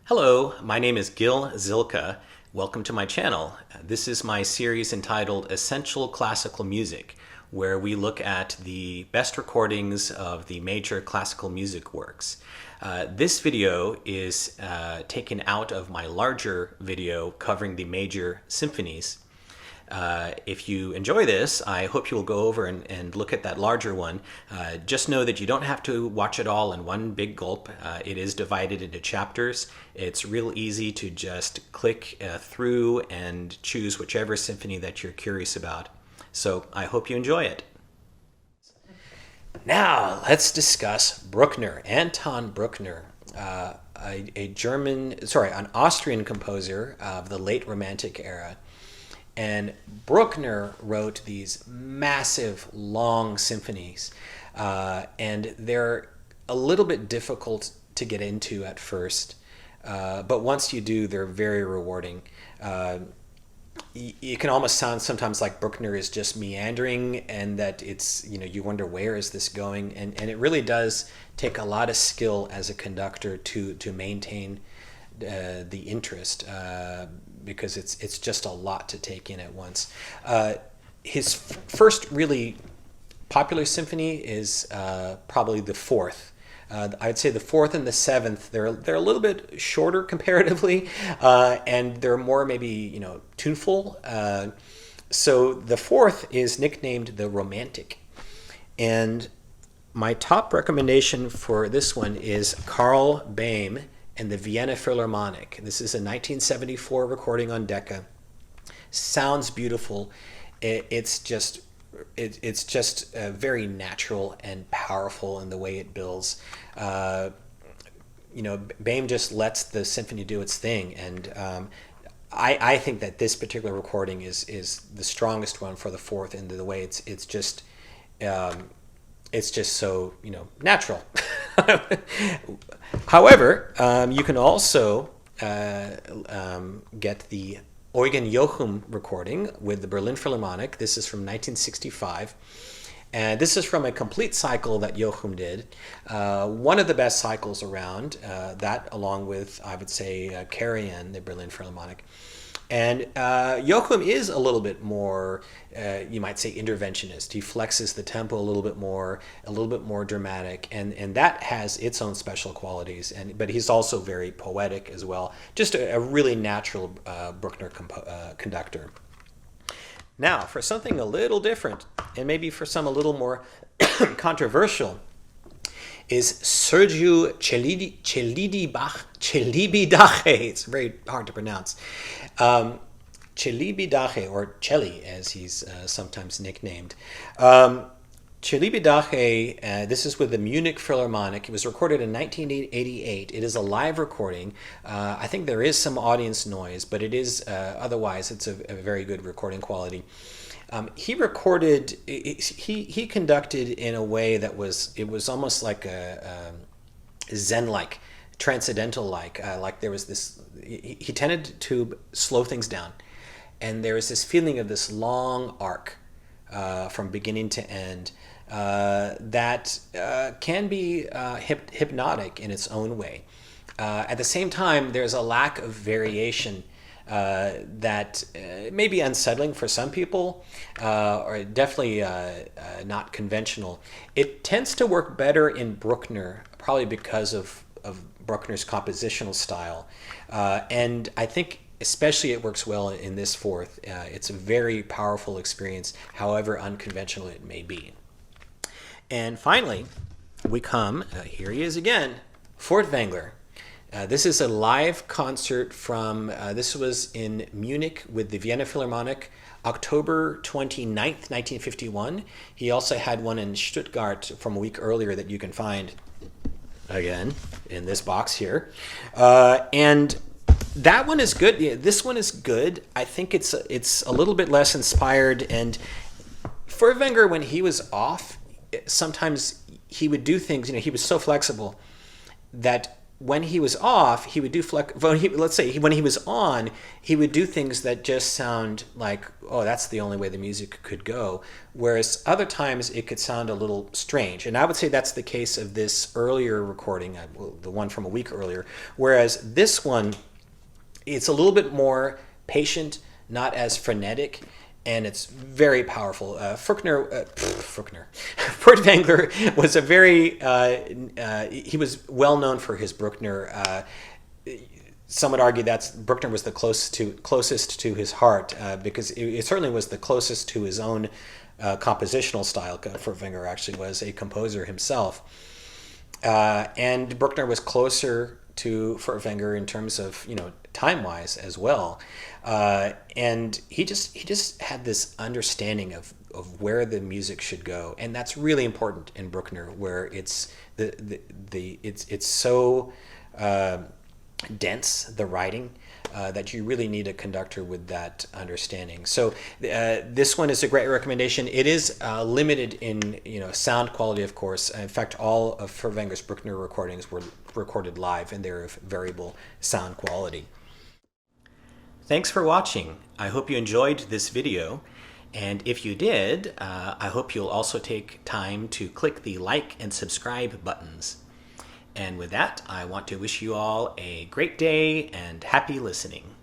Hello, my name is Gil Zilkha. Welcome to my channel. This is my series entitled Essential Classical Music, where we look at the best recordings of the major classical music works. This video is taken out of my larger video covering the major symphonies. If you enjoy this, I hope you will go over and look at that larger one. Just know that you don't have to watch it all in one big gulp. It is divided into chapters. It's real easy to just click through and choose whichever symphony that you're curious about. So I hope you enjoy it. Now let's discuss Bruckner, Anton Bruckner, an Austrian composer of the late Romantic era. And Bruckner wrote these massive, long symphonies, and they're a little bit difficult to get into at first, but once you do, they're very rewarding. It can almost sound sometimes like Bruckner is just meandering, and that it's, you wonder, where is this going? And it really does take a lot of skill as a conductor to maintain the interest, because it's just a lot to take in at once. His first really popular symphony is probably the fourth. I'd say the fourth and the seventh, they're a little bit shorter comparatively, and they're more maybe tuneful. So the fourth is nicknamed the Romantic, and my top recommendation for this one is Karl Behm and the Vienna Philharmonic. This is a 1974 recording on Decca. Sounds beautiful. It's just very natural and powerful in the way it builds. Behm just lets the symphony do its thing, and I think that this particular recording is the strongest one for the fourth in the way it's just so natural. However, you can also get the Orhan Yokum recording with the Berlin Philharmonic. This is from 1965. And this is from a complete cycle that Jochum did. One of the best cycles around, that along with, I would say, Karajan, the Berlin Philharmonic. And Jochum is a little bit more, you might say, interventionist. He flexes the tempo a little bit more dramatic, and that has its own special qualities. But he's also very poetic as well. Just a really natural Bruckner conductor. Now, for something a little different, and maybe for some a little more controversial, is Sergio Chelak. It's very hard to pronounce. Celibidache, or Celi, as he's sometimes nicknamed. Celibidache, this is with the Munich Philharmonic. It was recorded in 1988. It is a live recording. I think there is some audience noise, but it is, otherwise, it's a very good recording quality. He recorded, he conducted in a way that it was almost like a Zen-like, transcendental-like. Like there was this, he tended to slow things down. And there was this feeling of this long arc from beginning to end that can be hypnotic in its own way. At the same time, there's a lack of variation that may be unsettling for some people, or definitely not conventional. It tends to work better in Bruckner, probably because of Bruckner's compositional style. And I think especially it works well in this fourth. It's a very powerful experience, however unconventional it may be. And finally, we come, here he is again, Furtwängler. This is a live concert from, this was in Munich with the Vienna Philharmonic, October 29th, 1951. He also had one in Stuttgart from a week earlier that you can find, again, in this box here. And that one is good. Yeah, this one is good. I think it's a little bit less inspired. And Furtwängler, when he was off, sometimes he would do things, he was so flexible that when he was off, he would do let's say when he was on, he would do things that just sound like, oh, that's the only way the music could go. Whereas other times it could sound a little strange. And I would say that's the case of this earlier recording, the one from a week earlier. Whereas this one, it's a little bit more patient, not as frenetic, and it's very powerful. Furtwängler was a very, he was well known for his Bruckner. Some would argue that Bruckner was the closest to his heart, because it certainly was the closest to his own compositional style. Furtwängler actually was a composer himself. And Bruckner was closer to Furtwängler in terms of, time-wise as well. And he just had this understanding of where the music should go, and that's really important in Bruckner, where it's it's so dense, the writing, that you really need a conductor with that understanding. So this one is a great recommendation. It is limited in sound quality, of course. In fact, all of Furtwängler's Bruckner recordings were recorded live, and they're of variable sound quality. Thanks for watching. I hope you enjoyed this video, and if you did, I hope you'll also take time to click the like and subscribe buttons. And with that, I want to wish you all a great day and happy listening.